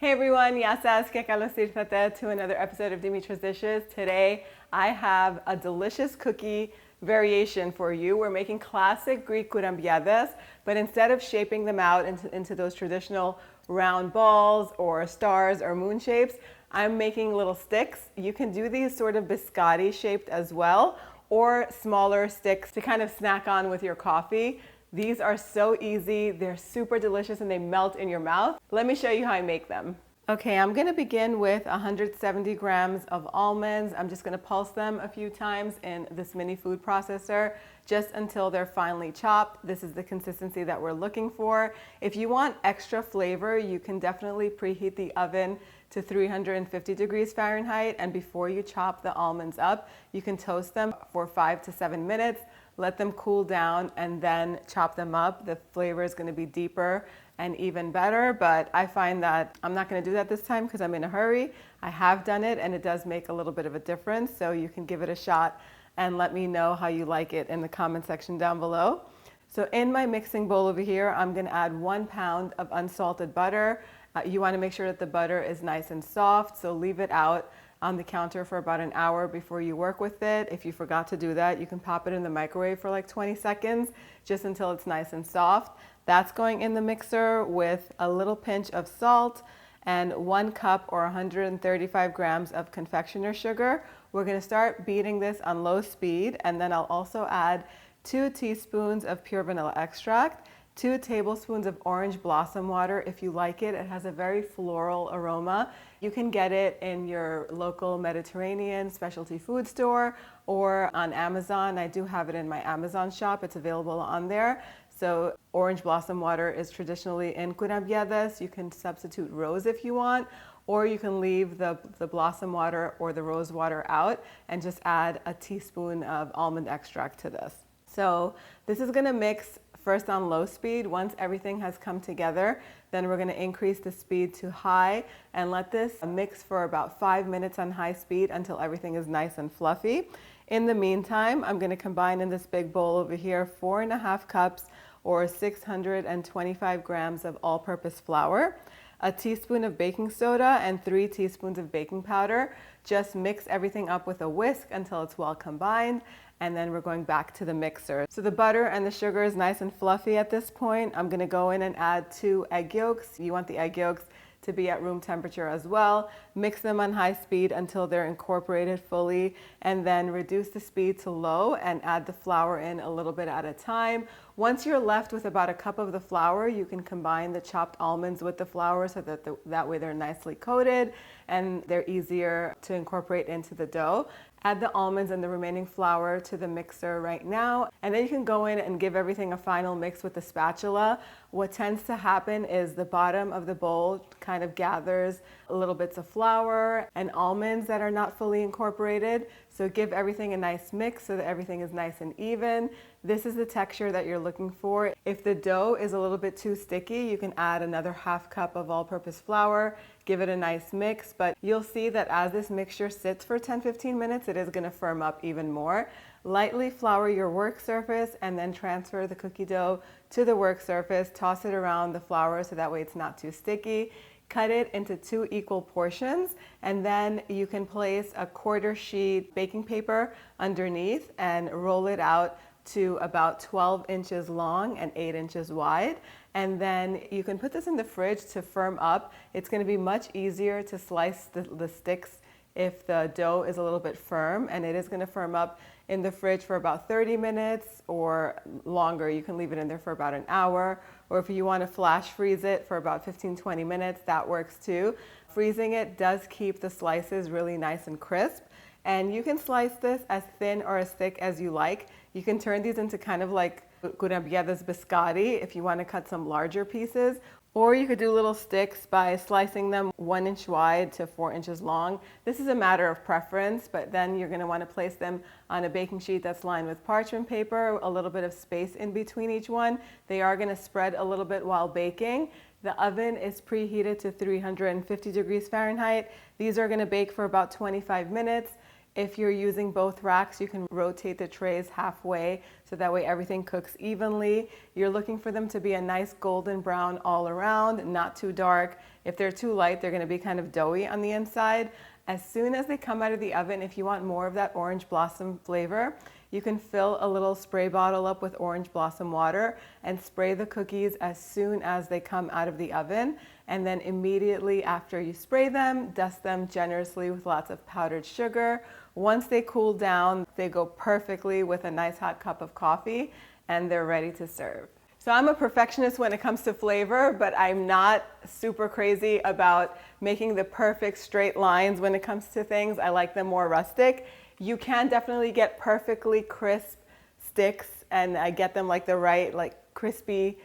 Hey everyone, Yasas que kalos tirtate to another episode of Dimitra's Dishes. Today I have a delicious cookie variation for you. We're making classic Greek kourabiedes, but instead of shaping them out into those traditional round balls or stars or moon shapes, I'm making little sticks. You can do these sort of biscotti shaped as well, or smaller sticks to kind of snack on with your coffee. These are so easy, they're super delicious, and they melt in your mouth. Let me show you how I make them. Okay, I'm gonna begin with 170 grams of almonds. I'm just gonna pulse them a few times in this mini food processor just until they're finely chopped. This is the consistency that we're looking for. If you want extra flavor, you can definitely preheat the oven to 350 degrees Fahrenheit, and before you chop the almonds up, you can toast them for 5 to 7 minutes. Let them cool down and then chop them up. The flavor is going to be deeper and even better, but I find that I'm not going to do that this time because I'm in a hurry. I have done it and it does make a little bit of a difference, so you can give it a shot and let me know how you like it in the comment section down below. So in my mixing bowl over here, I'm going to add 1 pound of unsalted butter. You want to make sure that the butter is nice and soft, so leave it out on the counter for about an hour before you work with it. If you forgot to do that, you can pop it in the microwave for like 20 seconds just until it's nice and soft. That's going in the mixer with a little pinch of salt and 1 cup or 135 grams of confectioner sugar. We're going to start beating this on low speed, and then I'll also add 2 teaspoons of pure vanilla extract, 2 tablespoons of orange blossom water if you like it. It has a very floral aroma. You can get it in your local Mediterranean specialty food store or on Amazon. I do have it in my Amazon shop. It's available on there. So orange blossom water is traditionally in kourabiedes. You can substitute rose if you want, or you can leave the blossom water or the rose water out and just add a teaspoon of almond extract to this. So this is gonna mix first on low speed. Once everything has come together, then we're gonna increase the speed to high and let this mix for about 5 minutes on high speed until everything is nice and fluffy. In the meantime, I'm gonna combine in this big bowl over here 4.5 cups or 625 grams of all-purpose flour, a teaspoon of baking soda, and 3 teaspoons of baking powder. Just mix everything up with a whisk until it's well combined, and then we're going back to the mixer. So the butter and the sugar is nice and fluffy at this point. I'm gonna go in and add 2 egg yolks. You want the egg yolks to be at room temperature as well. Mix them on high speed until they're incorporated fully, and then reduce the speed to low and add the flour in a little bit at a time. Once you're left with about a cup of the flour, you can combine the chopped almonds with the flour so that that way they're nicely coated and they're easier to incorporate into the dough. Add the almonds and the remaining flour to the mixer right now, and then you can go in and give everything a final mix with the spatula. What tends to happen is the bottom of the bowl kind of gathers little bits of flour and almonds that are not fully incorporated. So give everything a nice mix so that everything is nice and even. This is the texture that you're looking for. If the dough is a little bit too sticky, you can add another ½ cup of all-purpose flour, give it a nice mix, but you'll see that as this mixture sits for 10-15 minutes, it is gonna firm up even more. Lightly flour your work surface and then transfer the cookie dough to the work surface. Toss it around the flour so that way it's not too sticky. Cut it into 2 equal portions, and then you can place a 1/4 sheet baking paper underneath and roll it out to about 12 inches long and 8 inches wide. And then you can put this in the fridge to firm up. It's going to be much easier to slice the sticks if the dough is a little bit firm, and it is going to firm up in the fridge for about 30 minutes or longer. You can leave it in there for about an hour, or if you want to flash freeze it for about 15-20 minutes, that works too. Freezing it does keep the slices really nice and crisp, and you can slice this as thin or as thick as you like. You can turn these into kind of like Kourabiedes biscotti if you want to cut some larger pieces, or you could do little sticks by slicing them 1 inch wide to 4 inches long. This is a matter of preference, but then you're going to want to place them on a baking sheet that's lined with parchment paper, a little bit of space in between each one. They are going to spread a little bit while baking. The oven is preheated to 350 degrees Fahrenheit. These are going to bake for about 25 minutes. If you're using both racks, you can rotate the trays halfway so that way everything cooks evenly. You're looking for them to be a nice golden brown all around, not too dark. If they're too light, they're going to be kind of doughy on the inside. As soon as they come out of the oven, if you want more of that orange blossom flavor, you can fill a little spray bottle up with orange blossom water and spray the cookies as soon as they come out of the oven. And then immediately after you spray them, dust them generously with lots of powdered sugar. Once they cool down, they go perfectly with a nice hot cup of coffee and they're ready to serve. So I'm a perfectionist when it comes to flavor, but I'm not super crazy about making the perfect straight lines when it comes to things. I like them more rustic. You can definitely get perfectly crisp sticks, and I get them like the right, like crispy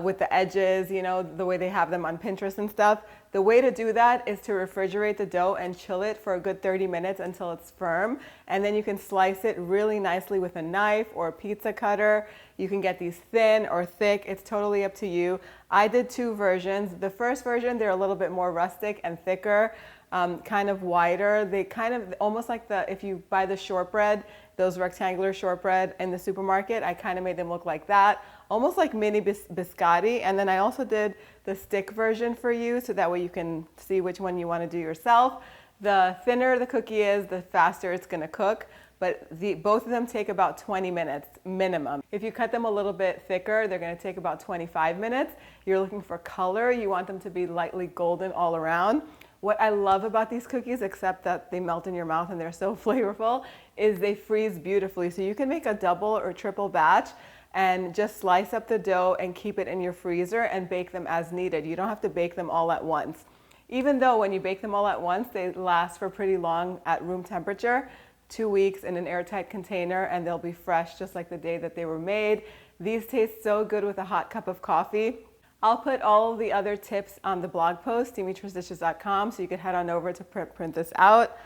with the edges, you know, the way they have them on Pinterest and stuff. The way to do that is to refrigerate the dough and chill it for a good 30 minutes until it's firm. And then you can slice it really nicely with a knife or a pizza cutter. You can get these thin or thick. It's totally up to you. I did two versions. The first version, they're a little bit more rustic and thicker, kind of wider. They kind of almost like if you buy the shortbread, those rectangular shortbread in the supermarket, I kind of made them look like that, almost like mini biscotti. And then I also did the stick version for you so that way you can see which one you want to do yourself. The thinner the cookie is, the faster it's going to cook. But both of them take about 20 minutes minimum. If you cut them a little bit thicker, they're going to take about 25 minutes. You're looking for color. You want them to be lightly golden all around. What I love about these cookies, except that they melt in your mouth and they're so flavorful, is they freeze beautifully. So you can make a double or triple batch and just slice up the dough and keep it in your freezer and bake them as needed. You don't have to bake them all at once. Even though when you bake them all at once, they last for pretty long at room temperature, 2 weeks in an airtight container, and they'll be fresh just like the day that they were made. These taste so good with a hot cup of coffee. I'll put all of the other tips on the blog post, dimitrasdishes.com, so you can head on over to print this out.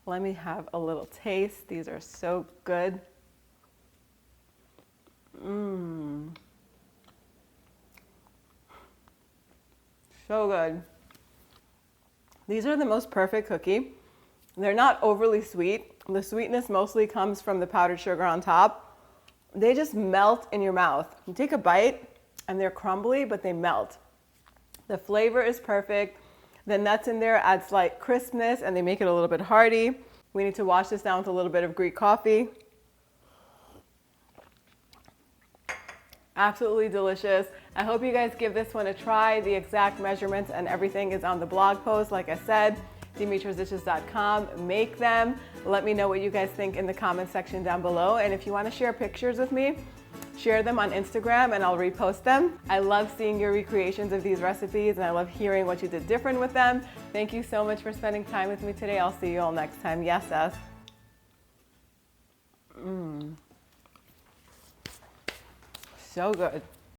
Let me have a little taste. These are so good. So good. These are the most perfect cookie. They're not overly sweet. The sweetness mostly comes from the powdered sugar on top. They just melt in your mouth. You take a bite and they're crumbly, but they melt. The flavor is perfect. The nuts in there add slight crispness and they make it a little bit hearty. We need to wash this down with a little bit of Greek coffee. Absolutely delicious. I hope you guys give this one a try. The exact measurements and everything is on the blog post, like I said, dimitrasdishes.com. Make them. Let me know what you guys think in the comment section down below. And if you want to share pictures with me, share them on Instagram and I'll repost them. I love seeing your recreations of these recipes and I love hearing what you did different with them. Thank you so much for spending time with me today. I'll see you all next time. Yes, Seth. So good.